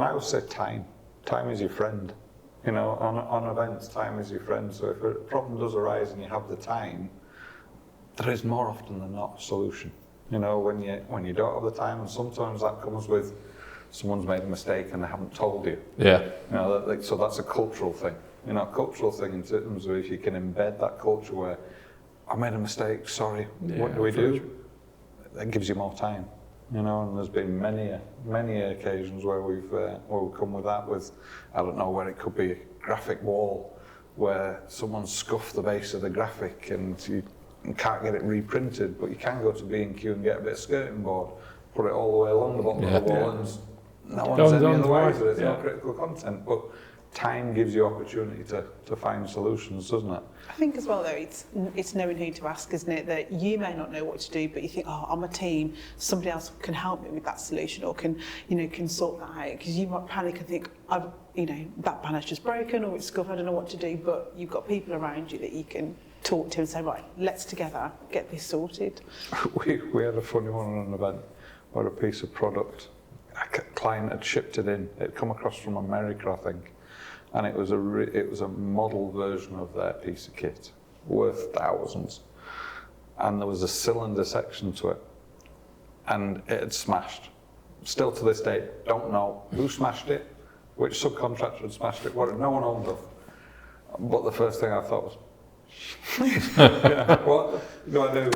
I would say time. Time is your friend. You know, on events, time is your friend. So if a problem does arise and you have the time, there is more often than not a solution. You know, when you don't have the time, and sometimes that comes with someone's made a mistake and they haven't told you. Yeah. You know, so that's a cultural thing. You know, a cultural thing in terms of if you can embed that culture where I made a mistake, sorry, what do we do? That gives you more time. You know, and there's been many occasions where we've come with that. With I don't know, where it could be a graphic wall where someone scuffed the base of the graphic and you can't get it reprinted, but you can go to B&Q and get a bit of skirting board, put it all the way along the bottom of the wall, and no one's any other wiser. There's no critical content, but time gives you opportunity to find solutions, doesn't it? I think as well though, it's knowing who to ask, isn't it? That you may not know what to do, but you think, oh, I'm a team, somebody else can help me with that solution, or can sort that out. Because you might panic and think, that banner's just broken or it's scuffed, I don't know what to do. But you've got people around you that you can talk to and say, right, let's together get this sorted. We had a funny one on an event where a piece of product, a client had shipped it in. It had come across from America, I think. And it was a model version of their piece of kit, worth thousands. And there was a cylinder section to it, and it had smashed. Still to this day, don't know who smashed it, which subcontractor had smashed it, what no one owned it. But the first thing I thought was, what do I do?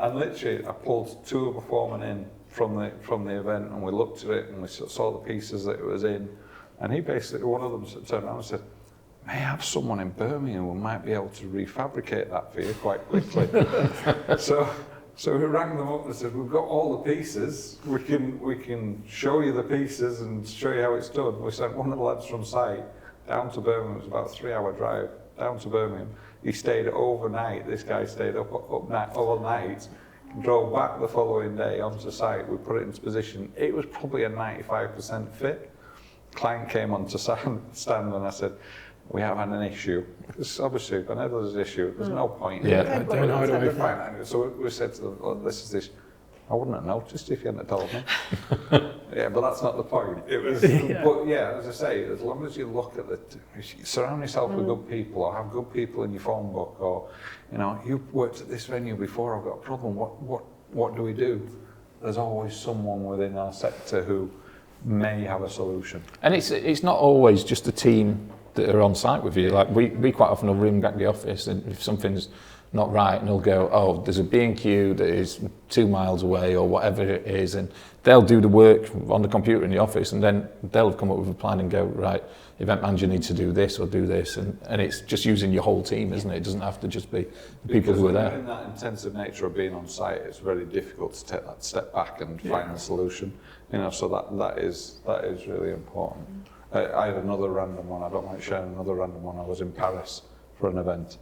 And literally, I pulled two of the foremen in from the event, and we looked at it, and we saw the pieces that it was in. And he basically, one of them turned around and said, may I have someone in Birmingham who might be able to refabricate that for you quite quickly. So we rang them up and said, we've got all the pieces, we can show you the pieces and show you how it's done. We sent one of the lads from site down to Birmingham. It was about a 3-hour drive down to Birmingham. He stayed overnight. This guy stayed up all night, drove back the following day onto site. We put it into position. It was probably a 95% fit. Client came onto stand and I said, we have had an issue. Because obviously, whenever there's an issue, there's no point. Yeah, I don't know how to find it. So we said to them, look, this is this. I wouldn't have noticed if you hadn't told me. Yeah, but that's not the point. It was, but yeah, as I say, as long as you look at surround yourself with good people, or have good people in your phone book, or you've worked at this venue before, I've got a problem. What do we do? There's always someone within our sector who may have a solution. And it's not always just the team that are on site with you. Like we quite often will ring back the office, and if something's not right, and they'll go, oh, there's a B&Q that is 2 miles away or whatever it is, and they'll do the work on the computer in the office, and then they'll come up with a plan and go, right, event manager needs to do this or do this, and it's just using your whole team, isn't it? It doesn't have to just be the people who are there. In that intensive nature of being on site, it's very difficult to take that step back and find a solution. So that is really important. I had another random one. I don't mind sharing another random one. I was in Paris for an event,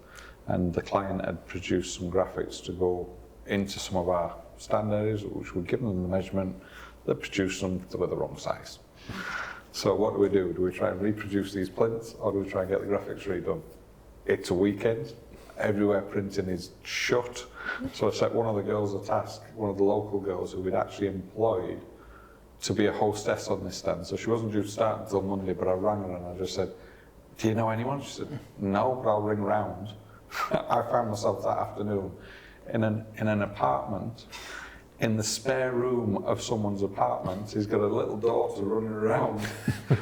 and the client had produced some graphics to go into some of our stand areas, which we'd given them the measurement. They produced them that were the wrong size. So what do? Do we try and reproduce these plinths, or do we try and get the graphics redone? It's a weekend. Everywhere printing is shut. So I set one of the girls a task, one of the local girls who we'd actually employed to be a hostess on this stand. So she wasn't due to start until Monday, but I rang her and I just said, do you know anyone? She said, no, but I'll ring round. I found myself that afternoon in an apartment, in the spare room of someone's apartment. He's got a little daughter running around,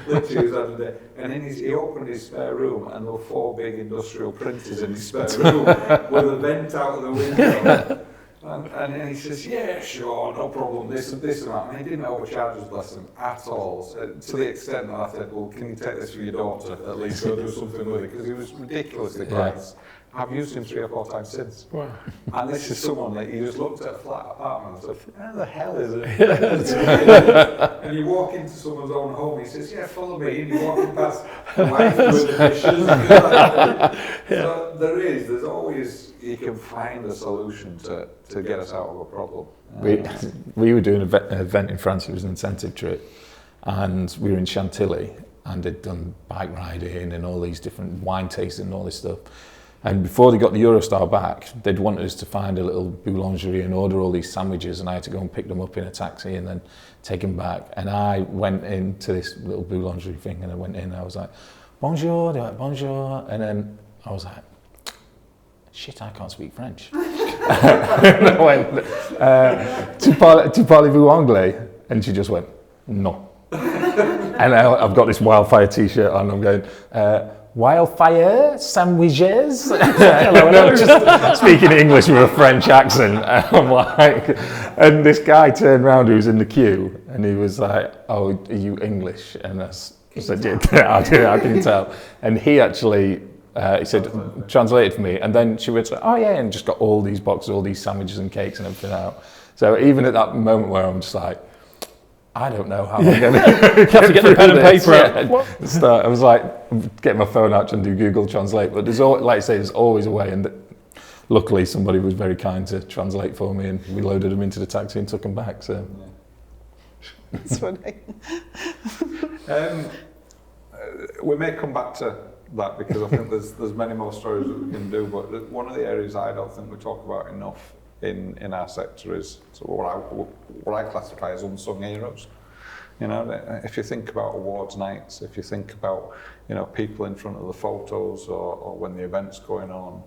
literally his other day. And he opened his spare room, and there were 4 big industrial printers in his spare room with a vent out of the window. And then he says, yeah, sure, no problem, this and that. And he didn't overcharge us, bless him, at all. So, to the extent that I said, well, can you take this for your daughter, at least, or do something with it? Because he was ridiculously priced. I've used him 3 or 4 times since. Wow. And this is someone that you just looked at a flat apartment and said, where the hell is it? And you walk into someone's own home, he says, yeah, follow me. And you're walking past the wife with the dishes. So there's always, you can find a solution to get us out of a problem. We were doing an event in France. It was an incentive trip, and we were in Chantilly, and they'd done bike riding and all these different wine tasting and all this stuff. And before they got the Eurostar back, they'd wanted us to find a little boulangerie and order all these sandwiches, and I had to go and pick them up in a taxi and then take them back. And I went into this little boulangerie thing, and I went in and I was like, bonjour, they're like, bonjour. And then I was like, shit, I can't speak French. And I went, tu parlez-vous anglais? And she just went, no. And I've got this Wildfire t-shirt on, I'm going, Wildfire sandwiches? And I'm just speaking English with a French accent. And I'm like, and this guy turned around who was in the queue, and he was like, oh, are you English? And I said, yeah, I can tell. And he actually, he said, translated for me. And then she went, oh yeah, and just got all these boxes, all these sandwiches and cakes and everything out. So even at that moment where I'm just like, I don't know how I'm going to have to get the pen and paper out. Start. I was like, getting my phone out and do Google Translate. But there's, like I say, there's always a way. And luckily, somebody was very kind to translate for me, and we loaded them into the taxi and took them back. So That's funny. We may come back to that because I think there's many more stories that we can do. But one of the areas I don't think we talk about enough in our sector is what I classify as unsung heroes. You know, if you think about awards nights, if you think about, you know, people in front of the photos or when the event's going on,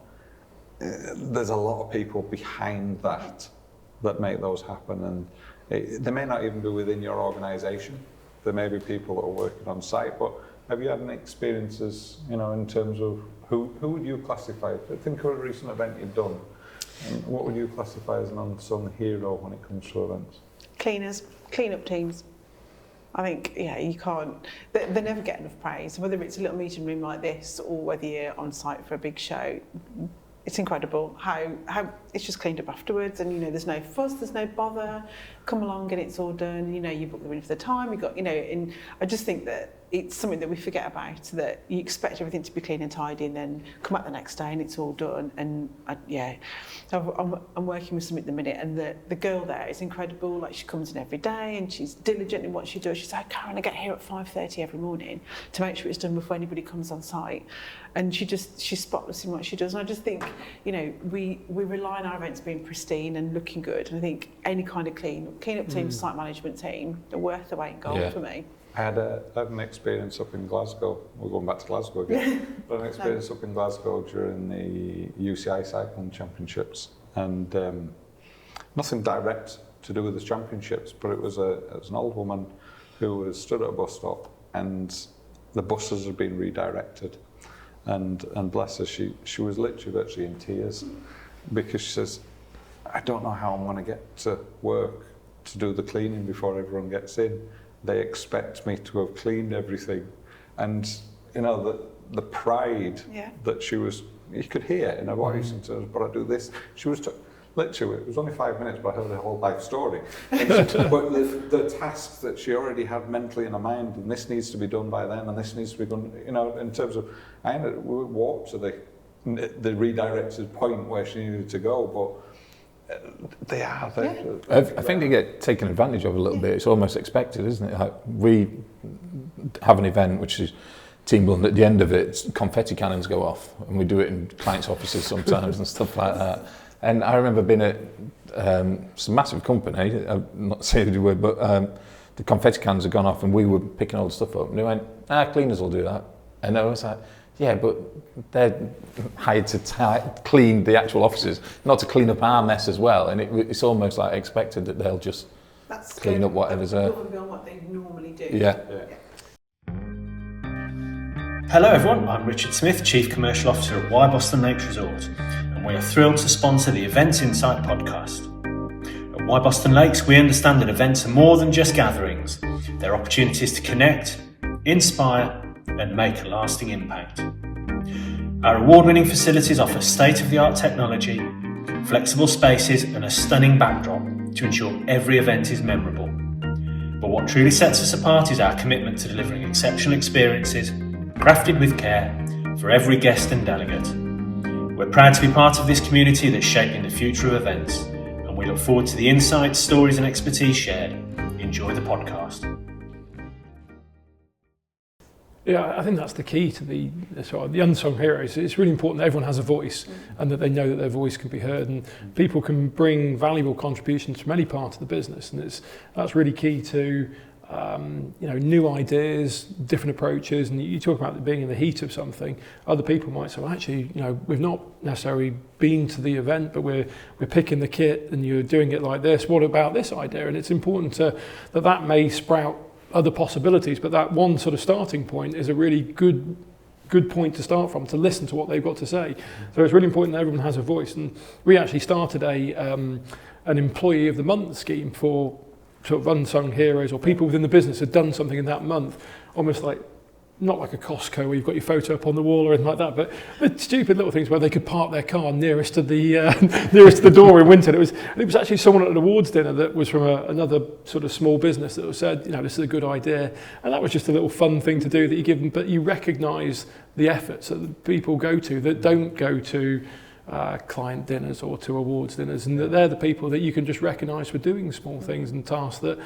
there's a lot of people behind that make those happen, and they may not even be within your organisation. There may be people that are working on site, but have you had any experiences, you know, in terms of who would you classify? Think of a recent event you've done. And what would you classify as an unsung hero when it comes to events? Cleaners, clean-up teams. I think, yeah, you can't, they never get enough praise, whether it's a little meeting room like this or whether you're on site for a big show. It's incredible how it's just cleaned up afterwards, and, you know, there's no fuss, there's no bother, come along and it's all done, you know, you book them in for the time, you got, you know, and I just think that it's something that we forget about, that you expect everything to be clean and tidy and then come out the next day and it's all done. And I'm working with something at the minute, and the girl there is incredible. Like, she comes in every day and she's diligent in what she does. She's like, Karen, I get here at 5:30 every morning to make sure it's done before anybody comes on site. And she's spotless in what she does. And I just think, you know, we rely on our events being pristine and looking good. And I think any kind of clean-up team, site management team, are worth the weight in gold for me. I had an experience up in Glasgow. We're going back to Glasgow again. But an experience up in Glasgow during the UCI Cycling Championships, and nothing direct to do with the championships, but it was an old woman who was stood at a bus stop, and the buses had been redirected, and bless her, she was literally virtually in tears, because she says, I don't know how I'm going to get to work to do the cleaning before everyone gets in. They expect me to have cleaned everything. And, you know, the pride that she was, you could hear in her voice in terms of, but I do this. She was, literally, it was only 5 minutes, but I heard her whole life story. But the tasks that she already had mentally in her mind, and this needs to be done by then, and this needs to be done, you know, in terms of, we walked to the redirected point where she needed to go, but I think they get taken advantage of a little bit. It's almost expected, isn't it? Like, we have an event which is team building. At the end of it, confetti cannons go off, and we do it in clients' offices sometimes and stuff like that. And I remember being at some massive company, I'm not saying the word, but the confetti cannons had gone off, and we were picking all the stuff up. And they went, cleaners will do that. And I was like, yeah, but they're hired to clean the actual offices, not to clean up our mess as well. And it's almost like expected that they'll just clean up whatever's there. Above and beyond what they normally do. Yeah. Hello everyone, I'm Richard Smith, Chief Commercial Officer at Wyboston Lakes Resort, and we are thrilled to sponsor the Events Insight podcast. At Wyboston Lakes, we understand that events are more than just gatherings. They're opportunities to connect, inspire, and make a lasting impact. Our award-winning facilities offer state-of-the-art technology, flexible spaces, and a stunning backdrop to ensure every event is memorable. But what truly sets us apart is our commitment to delivering exceptional experiences, crafted with care, for every guest and delegate. We're proud to be part of this community that's shaping the future of events, and we look forward to the insights, stories, and expertise shared. Enjoy the podcast. Yeah, I think that's the key to the sort of the unsung heroes. It's really important that everyone has a voice and that they know that their voice can be heard, and people can bring valuable contributions from any part of the business, and that's really key to new ideas, different approaches. And you talk about being in the heat of something. Other people might say, well, actually, we've not necessarily been to the event, but we're picking the kit, and you're doing it like this. What about this idea? And it's important that may sprout other possibilities, but that one sort of starting point is a really good point to start from, to listen to what they've got to say. So it's really important that everyone has a voice. And we actually started an employee of the month scheme for sort of unsung heroes, or people within the business had done something in that month, almost like, not like a Costco where you've got your photo up on the wall or anything like that, but the stupid little things where they could park their car nearest to the door in winter. It was actually someone at an awards dinner that was from another sort of small business that said, this is a good idea, and that was just a little fun thing to do that you give them. But you recognise the efforts that the people go to that don't go to client dinners or to awards dinners, and that they're the people that you can just recognise for doing small things and tasks that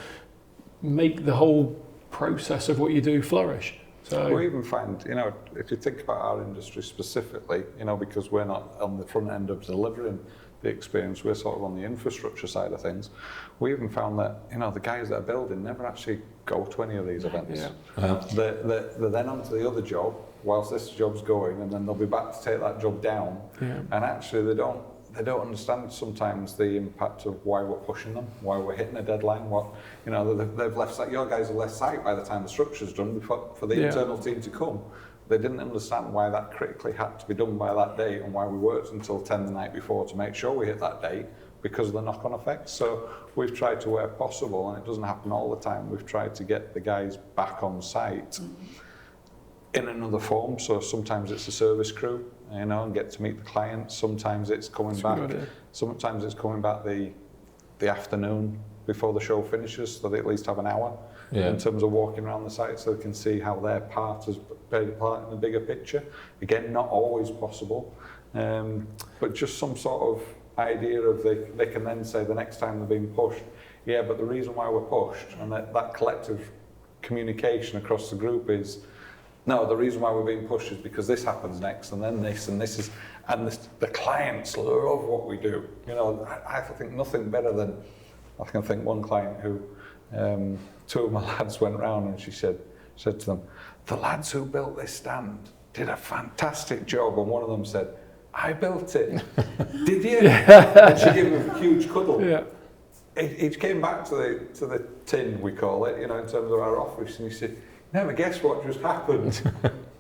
make the whole process of what you do flourish. So we even find, if you think about our industry specifically, because we're not on the front end of delivering the experience, we're sort of on the infrastructure side of things. We even found that, the guys that are building never actually go to any of these events. Yeah. They're then onto the other job whilst this job's going, and then they'll be back to take that job down. Yeah. And actually they don't understand sometimes the impact of why we're pushing them, why we're hitting a deadline, they've left site. Your guys have left site by the time the structure's done for the internal team to come. They didn't understand why that critically had to be done by that date, and why we worked until 10 the night before to make sure we hit that date, because of the knock-on effects. So we've tried to, where possible, and it doesn't happen all the time, we've tried to get the guys back on site in another form. So sometimes it's a service crew, and get to meet the client. Sometimes it's coming back. Sometimes it's coming back the afternoon before the show finishes, so they at least have an hour in terms of walking around the site, so they can see how their part has played a part in the bigger picture. Again, not always possible, but just some sort of idea of they can then say the next time they're being pushed, but the reason why we're pushed, and that collective communication across the group is, no, the reason why we're being pushed is because this happens next, and then this, and this is, and this, the clients love what we do. I think nothing better than, I can think one client who, two of my lads went round, and she said to them, the lads who built this stand did a fantastic job, and one of them said, I built it. Did you? And she gave him a huge cuddle. Yeah. He came back to the tin, we call it, in terms of our office, and he said, never guess what just happened.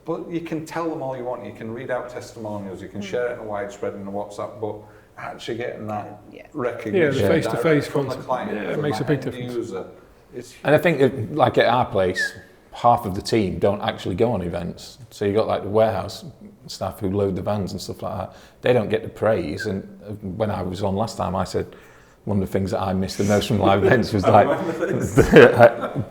But you can tell them all you want, you can read out testimonials, you can share it in a widespread in a WhatsApp, but actually getting that recognition the face-to-face from the client, it makes a big difference. User, and I think like at our place, half of the team don't actually go on events. So you've got like the warehouse staff who load the vans and stuff like that. They don't get the praise. And when I was on last time, I said one of the things that I missed the most from live events was like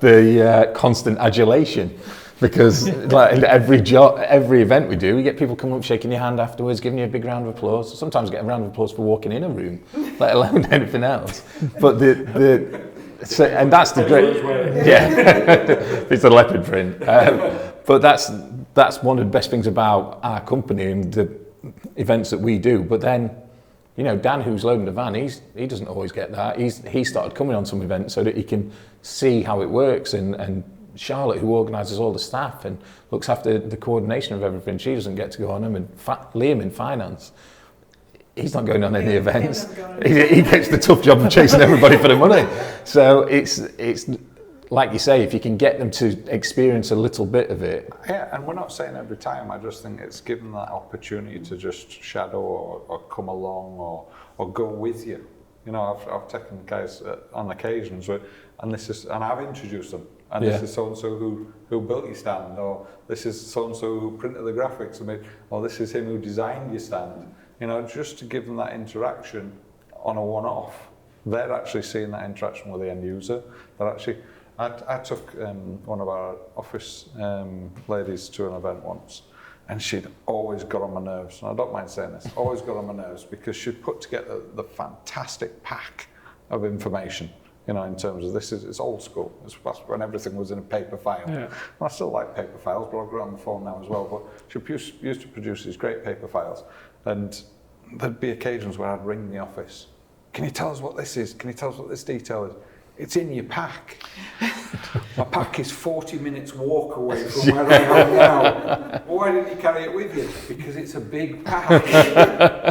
the constant adulation. Because like in every event we do, we get people coming up, shaking your hand afterwards, giving you a big round of applause. Sometimes get a round of applause for walking in a room, let alone anything else. But and that's the great, it's a leopard print. But that's one of the best things about our company and the events that we do. But then, Dan, who's loading the van, he doesn't always get that. He started coming on some events so that he can see how it works, and Charlotte, who organises all the staff and looks after the coordination of everything, she doesn't get to go on them. And Liam in finance, he's not going on any events. He gets the tough job of chasing everybody for the money. So it's like you say, if you can get them to experience a little bit of it. Yeah, and we're not saying every time. I just think it's given that opportunity to just shadow or come along or go with you. I've taken guys on occasions and I've introduced them. And this is so-and-so who built your stand, or this is so-and-so who printed the graphics, or this is him who designed your stand. Just to give them that interaction on a one-off. They're actually seeing that interaction with the end user. I took one of our office ladies to an event once, and she'd always got on my nerves, and I don't mind saying this, always got on my nerves, because she'd put together the fantastic pack of information. in terms of it's old school. That's when everything was in a paper file. Yeah. And I still like paper files, but I've got it on the phone now as well. But she used to produce these great paper files, and there'd be occasions where I'd ring the office. Can you tell us what this is? Can you tell us what this detail is? It's in your pack. My pack is 40 minutes walk away from where I am now. Why didn't you carry it with you? Because it's a big pack.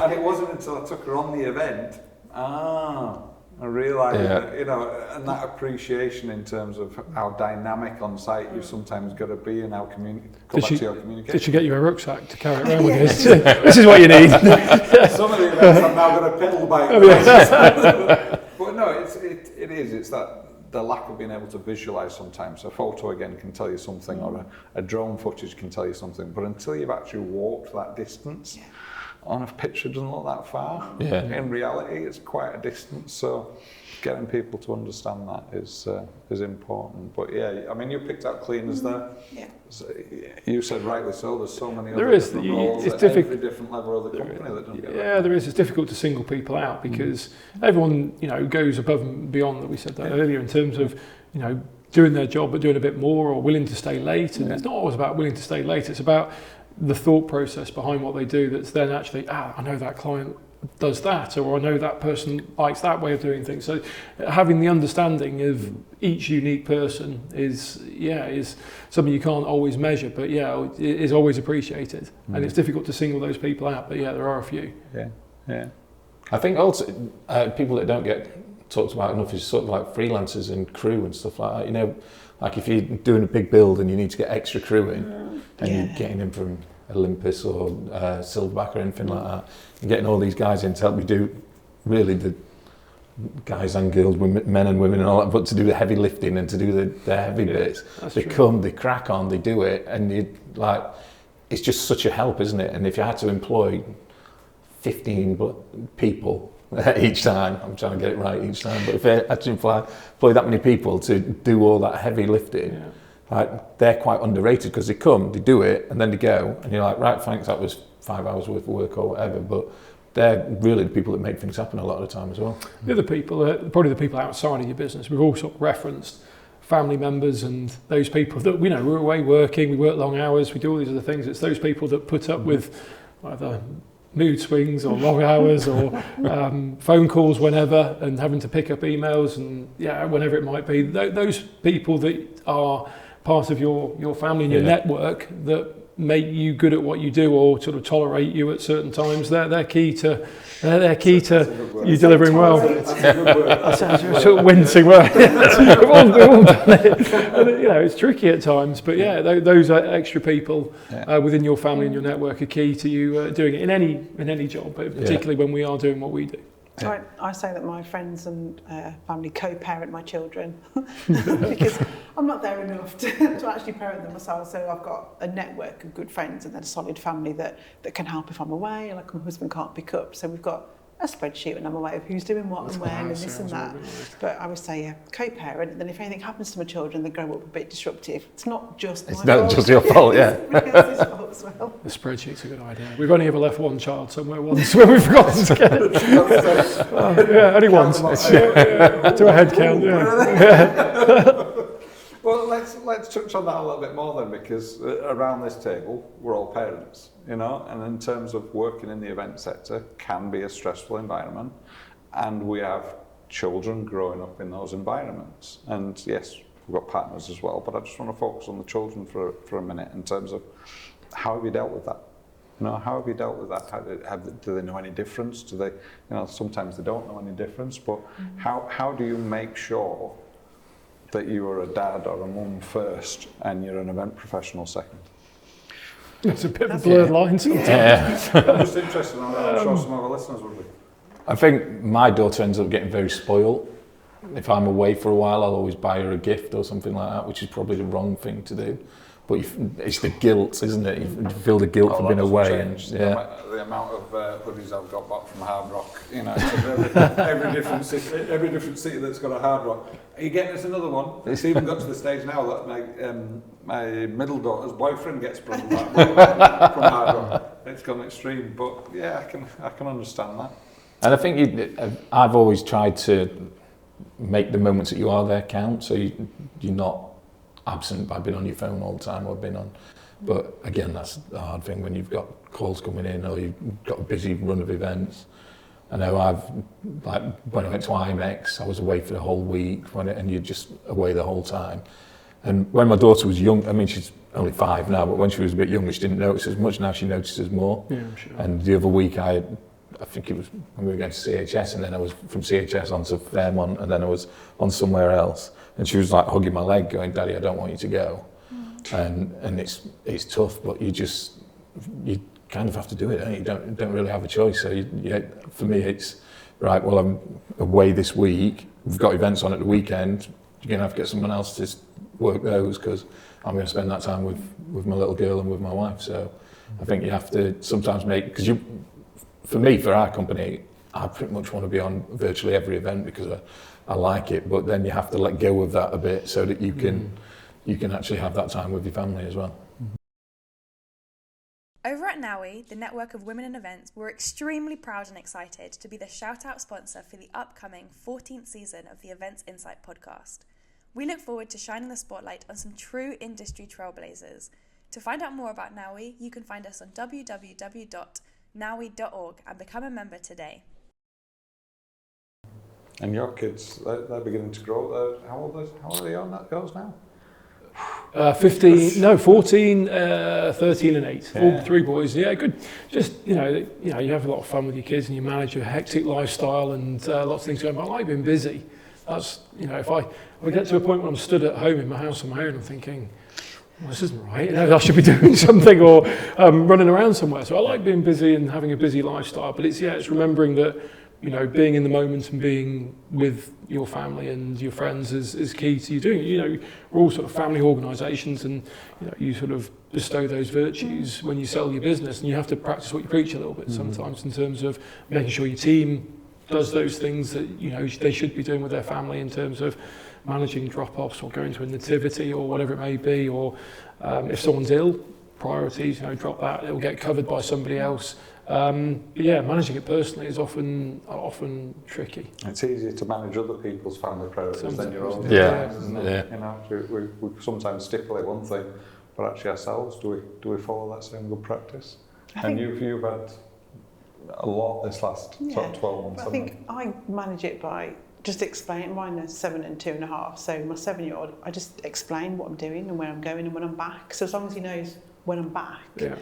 And it wasn't until I took her on the event, I realised that, and that appreciation in terms of how dynamic on site you've sometimes got to be and how your communication. Did she get you a rucksack to carry it around with you? This is what you need. Some of the events I've now got a pedal bike. But no, it is. It's that the lack of being able to visualise sometimes. A photo again can tell you something, or a drone footage can tell you something. But until you've actually walked that distance, on a picture doesn't look that far. Yeah. In reality, it's quite a distance. So getting people to understand that is important. But yeah, I mean, you picked out cleaners there. Yeah. So, you said rightly so. There's so many There other is. different roles at every different level of the company that don't get that. Yeah, there is. It's difficult to single people out because everyone, goes above and beyond. That we said that earlier in terms of, doing their job but doing a bit more, or willing to stay late. And it's not always about willing to stay late. It's about the thought process behind what they do. That's then actually, I know that client does that, or I know that person likes that way of doing things. So having the understanding of each unique person is something you can't always measure, but it is always appreciated. And it's difficult to single those people out, but there are a few. Yeah. I think also people that don't get talked about enough is sort of like freelancers and crew and stuff like that. Like if you're doing a big build and you need to get extra crew in, and you're getting in from Olympus or Silverback or anything like that, and getting all these guys in to help you do really the guys and girls, men and women and all that, but to do the heavy lifting and to do the heavy bits. They come, they crack on, they do it, and it's just such a help, isn't it? And if you had to employ 15 people each time, I'm trying to get it right each time, but if I had to employ that many people to do all that heavy lifting, they're quite underrated because they come, they do it, and then they go, and you're like, right, thanks, that was 5 hours worth of work or whatever, but they're really the people that make things happen a lot of the time as well. The other people, probably the people outside of your business, we've all sort of referenced family members and those people that, we're away working, we work long hours, we do all these other things. It's those people that put up with either mood swings or long hours or phone calls whenever, and having to pick up emails and whenever it might be. Those people that are part of your family and your network that make you good at what you do or sort of tolerate you at certain times, they're key to you delivering well. That sounds sort of wincing word. We've all done it. And, it's tricky at times, but those extra people within your family and your network are key to you doing it in any job, but particularly when we are doing what we do. Yeah. I say that my friends and family co-parent my children because I'm not there enough to actually parent them myself. So I've got a network of good friends and then a solid family that can help if I'm away, like my husband can't pick up. So we've got a spreadsheet when I'm away of who's doing what and when and this and that. But I would say co-parent, and then if anything happens to my children, they grow up a bit disruptive. It's not just my fault. It's not just your fault, It's his fault as well. The spreadsheet's a good idea. We've only ever left one child somewhere once when we've forgotten to get it. Only once. To a head count, Well, let's touch on that a little bit more then, because around this table, we're all parents, and in terms of working in the event sector can be a stressful environment, and we have children growing up in those environments. And yes, we've got partners as well, but I just want to focus on the children for a minute in terms of how have you dealt with that? How have you dealt with that? Do they know any difference? Do they, sometimes they don't know any difference, but how do you make sure that you are a dad or a mum first and you're an event professional second? It's a bit of a blurred line sometimes. I'm just interested, I'm sure some of our listeners would be. I think my daughter ends up getting very spoiled. If I'm away for a while, I'll always buy her a gift or something like that, which is probably the wrong thing to do. But it's the guilt, isn't it? You feel the guilt for being away. And, the amount of hoodies I've got back from Hard Rock, every different city that's got a Hard Rock. Are you getting us another one? It's even got to the stage now that my middle daughter's boyfriend gets brought back from Hard Rock. It's gone extreme, but I can understand that. And I think I've always tried to make the moments that you are there count, so you're not absent by being on your phone all the time or being on. But again, that's the hard thing when you've got calls coming in or you've got a busy run of events. I know when I went to IMEX, I was away for the whole week and you're just away the whole time. And when my daughter was young, I mean, she's only 5 now, but when she was a bit younger, she didn't notice as much. Now she notices more. Yeah, I'm sure. And the other week, I think it was when we were going to CHS, and then I was from CHS onto Fairmont, and then I was on somewhere else. And she was like hugging my leg, going, "Daddy, I don't want you to go." And it's tough, but you kind of have to do it. You don't really have a choice. So for me, it's right. Well, I'm away this week. We've got events on at the weekend. You're going to have to get someone else to work those because I'm going to spend that time with my little girl and with my wife. So I think you have to sometimes make, for our company, I pretty much want to be on virtually every event because I like it. But then you have to let go of that a bit so that you can actually have that time with your family as well. Over at Nowie, the network of women in events, we're extremely proud and excited to be the shout-out sponsor for the upcoming 14th season of the Events Insight podcast. We look forward to shining the spotlight on some true industry trailblazers. To find out more about Nowie, you can find us on www.nowie.org and become a member today. And your kids, they're beginning to grow. How old are they on that girls now? 14, 13 and 8. Yeah. All 3 boys. Yeah, good. Just, you have a lot of fun with your kids and you manage a hectic lifestyle and lots of things going on. I like being busy. That's, if I get to a point when I'm stood at home in my house on my own, I'm thinking, well, this isn't right. I should be doing something or running around somewhere. So I like being busy and having a busy lifestyle. But it's remembering that, being in the moment and being with your family and your friends is key to you doing. We're all sort of family organisations and, you sort of bestow those virtues when you sell your business and you have to practice what you preach a little bit sometimes in terms of making sure your team does those things that, they should be doing with their family in terms of managing drop-offs or going to a nativity or whatever it may be, or if someone's ill, priorities, drop that, it'll get covered by somebody else. Managing it personally is often tricky. It's easier to manage other people's family priorities than your own. Yeah. Isn't it? We sometimes stipulate one thing, but actually ourselves, do we follow that same good practice? And you've had a lot this last sort of 12 months. I think I manage it by just explaining. Mine are 7 and 2.5. So my 7-year-old, I just explain what I'm doing and where I'm going and when I'm back. So as long as he knows when I'm back. Yeah.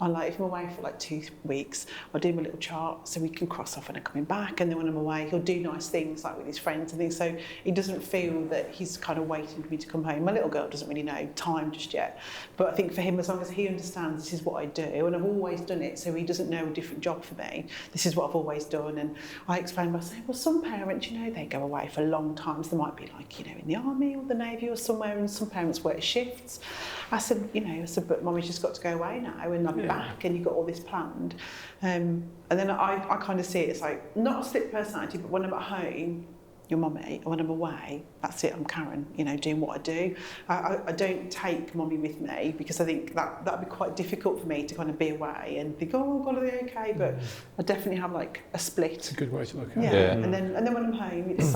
If I'm away for 2 weeks, I'll do my little chart so we can cross off when I'm coming back. And then when I'm away, he'll do nice things with his friends and things. So he doesn't feel that he's kind of waiting for me to come home. My little girl doesn't really know time just yet. But I think for him, as long as he understands this is what I do, and I've always done it, so he doesn't know a different job for me. This is what I've always done. And I explain by saying, well, some parents, they go away for long times. They might be in the army or the navy or somewhere, and some parents work shifts. I said, but Mummy's just got to go away now, and I'll be back, and you've got all this planned. And then I kind of see it as not a split personality, but when I'm at home, you're Mummy, and when I'm away, that's it, I'm Karen, doing what I do. I don't take Mummy with me because I think that'd be quite difficult for me to kind of be away and think, oh God, are they okay? But I definitely have a split. It's a good way to look at it. Yeah. And then when I'm home, it's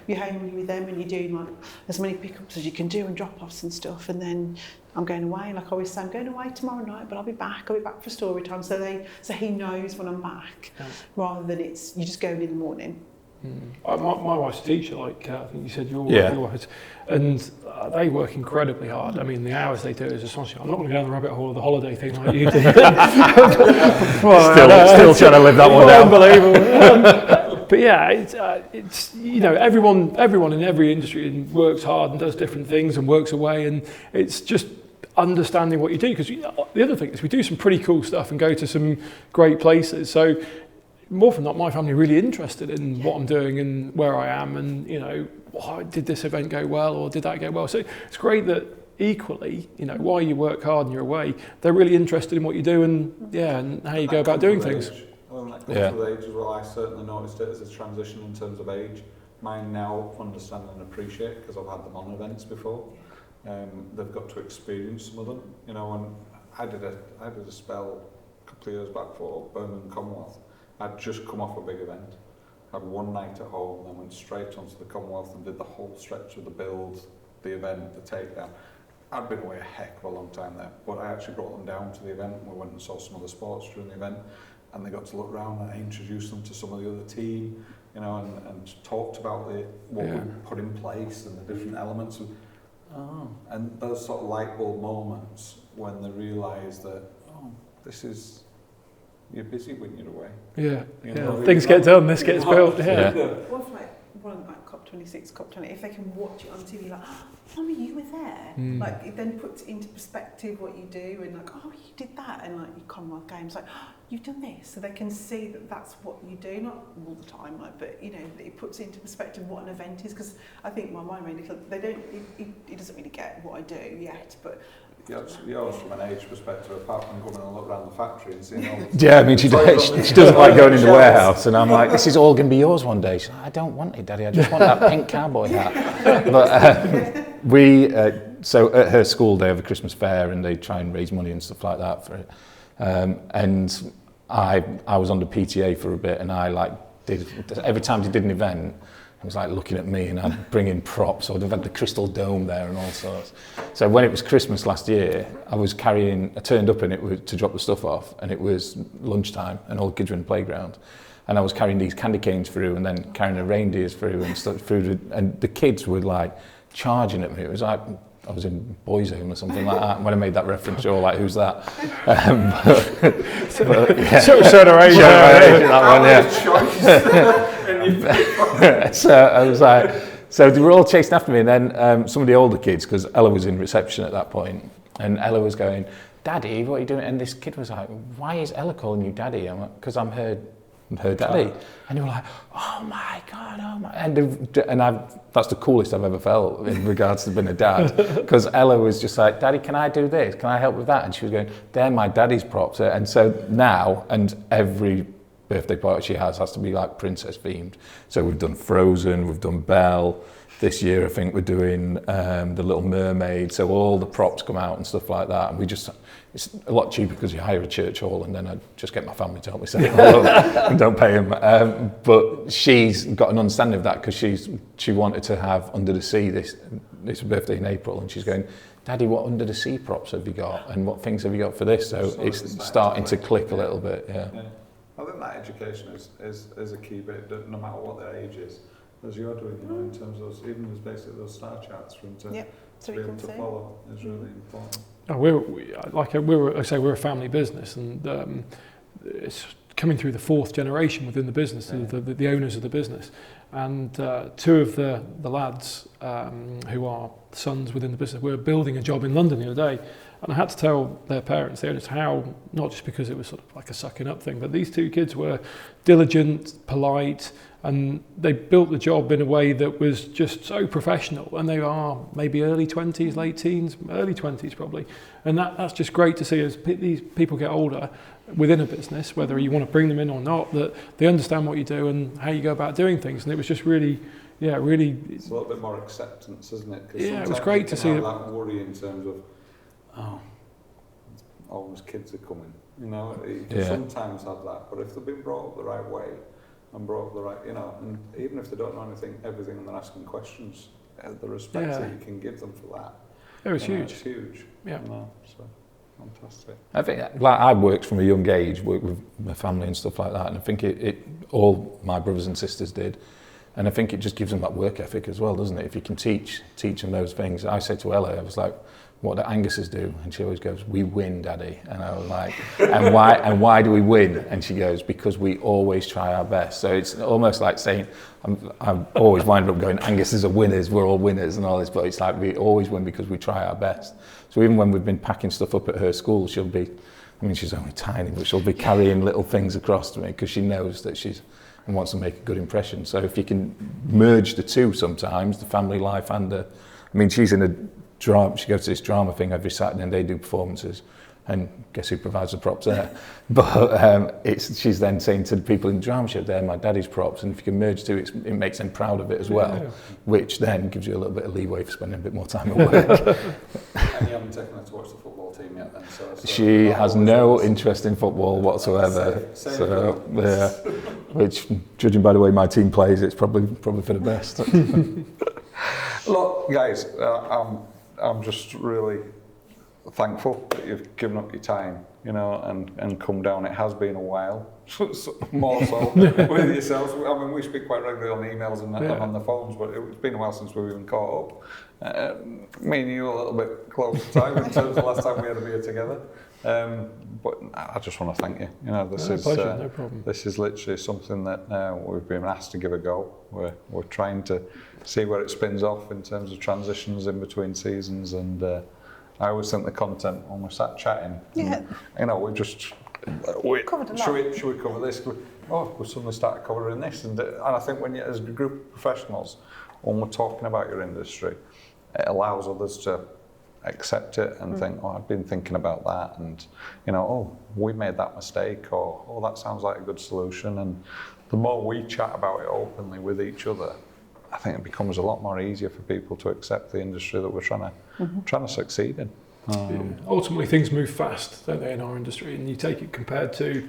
you're home with them and you're doing as many pickups as you can do and drop-offs and stuff, and then I'm going away, I always say, I'm going away tomorrow night, but I'll be back for story time. So he knows when I'm back, rather than it's you just going in the morning. My wife's a teacher, I think you said your wife, and they work incredibly hard. I mean, the hours they do is astonishing. I'm not going to go down the rabbit hole of the holiday thing like you did. Still trying to live that one down. Unbelievable. But yeah, it's everyone in every industry works hard and does different things and works away, and it's just understanding what you do, because the other thing is we do some pretty cool stuff and go to some great places. So more often than not, my family are really interested in what I'm doing and where I am, and did this event go well or did that go well? So it's great that equally, while you work hard and you're away, they're really interested in what you do and how you go about doing things. When that comes with age as well, I certainly noticed it as a transition in terms of age. Mine now understand and appreciate because I've had them on events before. They've got to experience some of them. And I did a spell a couple of years back for Birmingham Commonwealth. I'd just come off a big event, had one night at home, then went straight onto the Commonwealth and did the whole stretch of the build, the event, the takedown. I'd been away a heck of a long time there, but I actually brought them down to the event. We went and saw some other sports during the event, and they got to look around, and I introduced them to some of the other team, you know, and talked about what we put in place and the different elements. And those sort of light bulb moments when they realise that, you're busy when you're away. Yeah, You know, things get done, this gets built. What if one of like COP26, COP20, if they can watch it on TV, like, Mummy, you were there. Like, it then puts into perspective what you do, and like, oh, you did that, and like your Commonwealth Games, like, you've done this, so they can see that that's what you do, not all the time, like, but you know, it puts into perspective what an event is, because I think my mind really, they don't, it doesn't really get what I do yet, but. Yours from an age perspective, apart from going and look around the factory and seeing all the... Yeah, I mean, she doesn't like going in the warehouse, and I'm like, this is all going to be yours one day. She's like, I don't want it, Daddy, I just want that pink cowboy hat. But so at her school, they have a Christmas fair, and they try and raise money and stuff like that for it. And I was on the PTA for a bit, and I did, every time they did an event, it was like looking at me, and I'd bring in props. I'd have had the crystal dome there and all sorts. So when it was Christmas last year, I turned up in it to drop the stuff off, and it was lunchtime, and all the kids were in the playground. And I was carrying these candy canes through, and then carrying the reindeers through, and stuff through, and the kids were like charging at me. It was like I was in Boyzone or something like that. And when I made that reference, you're all like, who's that? Show the range. That one, yeah. So I was like, so they were all chasing after me, and then some of the older kids, because Ella was in reception at that point, and Ella was going, Daddy, what are you doing? And this kid was like, why is Ella calling you Daddy? I'm like, because I'm her daddy. And they were like, oh my God, oh my. And that's the coolest I've ever felt in regards to being a dad, because Ella was just like, Daddy, can I do this? Can I help with that? And she was going, they're my daddy's props. And so now, and every birthday party she has to be like princess themed. So we've done Frozen, we've done Belle. This year I think we're doing The Little Mermaid. So all the props come out and stuff like that. And it's a lot cheaper because you hire a church hall, and then I just get my family to help me set it all up and don't pay them. But she's got an understanding of that, because she wanted to have Under the Sea this birthday in April, and she's going, Daddy, what Under the Sea props have you got, and what things have you got for this? So it's starting to click a little bit. Yeah. I think that education is a key bit, no matter what their age is, as you're doing, you know, in terms of even as basically those star charts for them to be able to follow is really important. Oh, we're a family business, and it's coming through the fourth generation within the business, the owners of the business. And two of the lads who are sons within the business were building a job in London the other day. And I had to tell their parents, the owners, how, not just because it was sort of like a sucking up thing, but these two kids were diligent, polite, and they built the job in a way that was just so professional. And they are maybe early 20s, late teens, early 20s probably. And that's just great to see as these people get older within a business, whether you want to bring them in or not, that they understand what you do and how you go about doing things. And it was just really... It's a little bit more acceptance, isn't it? It was great to see that worry in terms of, always kids are coming. You know, you can sometimes have that, but if they've been brought up the right way and brought up the right, you know, and even if they don't know everything, and they're asking questions, the respect that you can give them for that. It was huge. It's huge. Yeah. You know, so fantastic. I think, like, I worked from a young age, worked with my family and stuff like that, and I think it all my brothers and sisters did. And I think it just gives them that work ethic as well, doesn't it? If you can teach them those things. I said to Ella, I was like, what do Anguses do? And she always goes, we win, Daddy. And I was like, and why do we win? And she goes, because we always try our best. So it's almost like saying, I'm always wind up going, Anguses are winners, we're all winners and all this, but it's like we always win because we try our best. So even when we've been packing stuff up at her school, she'll be, I mean, she's only tiny, but she'll be carrying little things across to me because she knows that and wants to make a good impression. So if you can merge the two sometimes, the family life and I mean, she's in a drama, she goes to this drama thing every Saturday and they do performances, and guess who provides the props there? But she's then saying to the people in the drama show, they're my daddy's props, and if you can merge two, it makes them proud of it as well, which then gives you a little bit of leeway for spending a bit more time at work. And you haven't taken her to watch the football team yet then? So she has no interest in football whatsoever. Same. which, judging by the way my team plays, it's probably for the best. Look, guys, I'm just really thankful that you've given up your time, you know, and come down. It has been a while, more so with yourselves. I mean, we speak quite regularly on emails and on the phones, but it's been a while since we've even caught up. Me and you a little bit close to time in terms of the last time we had a beer together. But I just want to thank you. You know, this is pleasure, no problem. This is literally something that we've been asked to give a go. We're trying to see where it spins off in terms of transitions in between seasons, and I always think the content when we're sat chatting, you know, we covered a lot. should we cover this? We suddenly started covering this, and I think when you, as a group of professionals, when we're talking about your industry, it allows others to accept it and think, I've been thinking about that, and you know, we made that mistake, or that sounds like a good solution. And the more we chat about it openly with each other, I think it becomes a lot more easier for people to accept the industry that we're trying to succeed in. Ultimately, things move fast, don't they, in our industry? And you take it compared to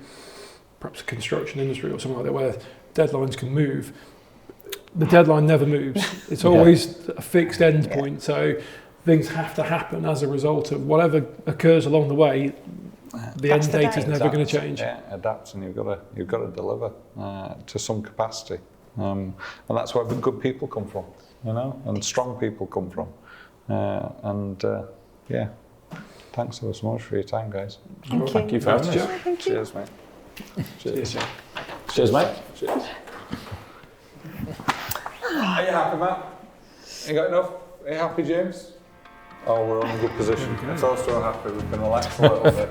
perhaps the construction industry or something like that, where deadlines can move. The deadline never moves. It's always a fixed end point. So things have to happen as a result of whatever occurs along the way. The end date is never going to change. Yeah, adapt, and you've got to deliver to some capacity. And that's where the good people come from, you know, and strong people come from. Thanks so much for your time, guys. Thank you for having us. Cheers, mate. Cheers. Cheers, mate. Cheers. Are you happy, Matt? You got enough? Are you happy, James? Oh, we're in a good position. If those two are happy, we can relax a little bit.